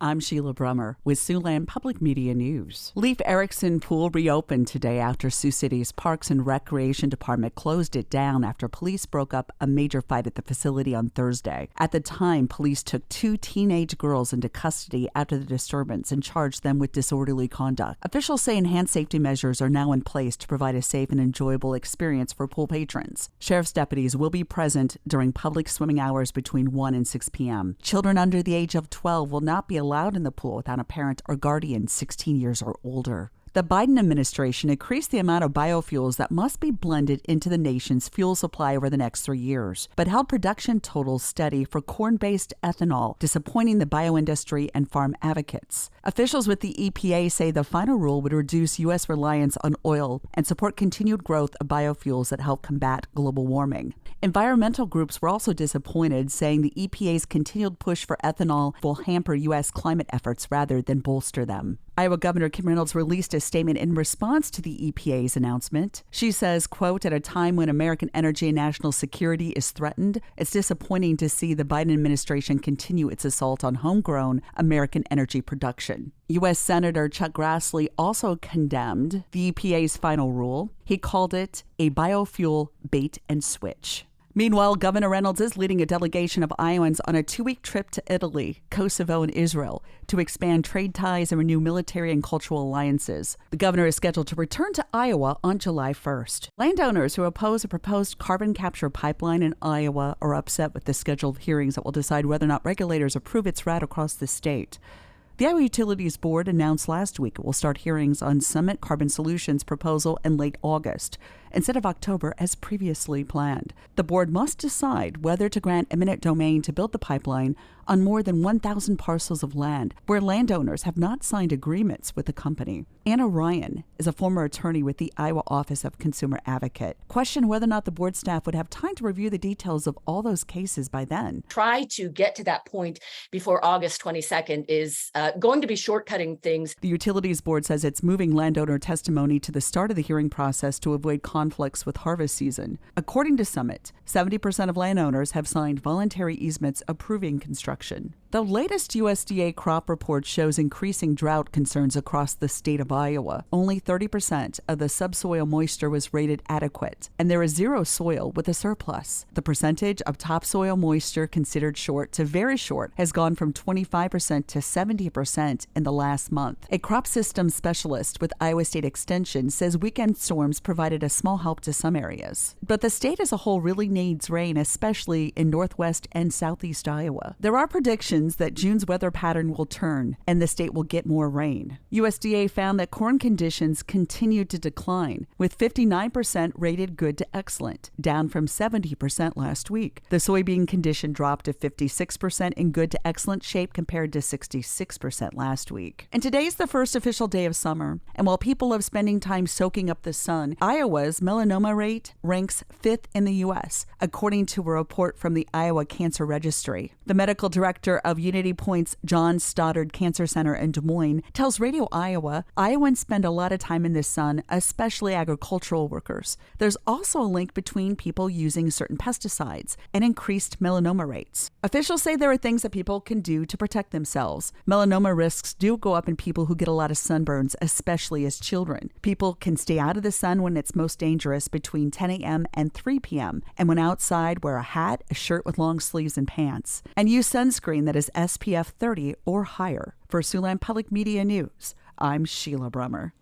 I'm Sheila Brummer with Siouxland Public Media News. Leif Erikson Pool reopened today after Sioux City's Parks and Recreation Department closed it down after police broke up a major fight at the facility on Thursday. At the time, police took two teenage girls into custody after the disturbance and charged them with disorderly conduct. Officials say enhanced safety measures are now in place to provide a safe and enjoyable experience for pool patrons. Sheriff's deputies will be present during public swimming hours between 1 and 6 p.m. Children under the age of 12 will not be allowed in the pool without a parent or guardian 16 years or older. The Biden administration increased the amount of biofuels that must be blended into the nation's fuel supply over the next 3 years, but held production totals steady for corn-based ethanol, disappointing the bioindustry and farm advocates. Officials with the EPA say the final rule would reduce U.S. reliance on oil and support continued growth of biofuels that help combat global warming. Environmental groups were also disappointed, saying the EPA's continued push for ethanol will hamper U.S. climate efforts rather than bolster them. Iowa Governor Kim Reynolds released a statement in response to the EPA's announcement. She says, quote, "At a time when American energy and national security is threatened, it's disappointing to see the Biden administration continue its assault on homegrown American energy production." U.S. Senator Chuck Grassley also condemned the EPA's final rule. He called it a biofuel bait and switch. Meanwhile, Governor Reynolds is leading a delegation of Iowans on a 2-week trip to Italy, Kosovo, and Israel to expand trade ties and renew military and cultural alliances. The governor is scheduled to return to Iowa on July 1st. Landowners who oppose a proposed carbon capture pipeline in Iowa are upset with the scheduled hearings that will decide whether or not regulators approve its route across the state. The Iowa Utilities Board announced last week it will start hearings on Summit Carbon Solutions' proposal in late August, instead of October as previously planned. The board must decide whether to grant eminent domain to build the pipeline on more than 1,000 parcels of land where landowners have not signed agreements with the company. Anna Ryan is a former attorney with the Iowa Office of Consumer Advocate. Questioned whether or not the board staff would have time to review the details of all those cases by then. Try to get to that point before August 22nd is going to be shortcutting things. The Utilities Board says it's moving landowner testimony to the start of the hearing process to avoid conflicts with harvest season. According to Summit, 70% of landowners have signed voluntary easements approving construction. The latest USDA crop report shows increasing drought concerns across the state of Iowa. Only 30% of the subsoil moisture was rated adequate, and there is zero soil with a surplus. The percentage of topsoil moisture considered short to very short has gone from 25% to 70% in the last month. A crop systems specialist with Iowa State Extension says weekend storms provided a small help to some areas. But the state as a whole really needs rain, especially in northwest and southeast Iowa. There are predictions that June's weather pattern will turn and the state will get more rain. USDA found that corn conditions continued to decline, with 59% rated good to excellent, down from 70% last week. The soybean condition dropped to 56% in good to excellent shape compared to 66% last week. And today's the first official day of summer, and while people love spending time soaking up the sun, Iowa's melanoma rate ranks 5th in the U.S., according to a report from the Iowa Cancer Registry. The medical director of Unity Point's John Stoddard Cancer Center in Des Moines tells Radio Iowa, Iowans spend a lot of time in the sun, especially agricultural workers. There's also a link between people using certain pesticides and increased melanoma rates. Officials say there are things that people can do to protect themselves. Melanoma risks do go up in people who get a lot of sunburns, especially as children. People can stay out of the sun when it's most dangerous between 10 a.m. and 3 p.m. And when outside, wear a hat, a shirt with long sleeves, and pants. And use sunscreen that is SPF 30 or higher. For Siouxland Public Media News, I'm Sheila Brummer.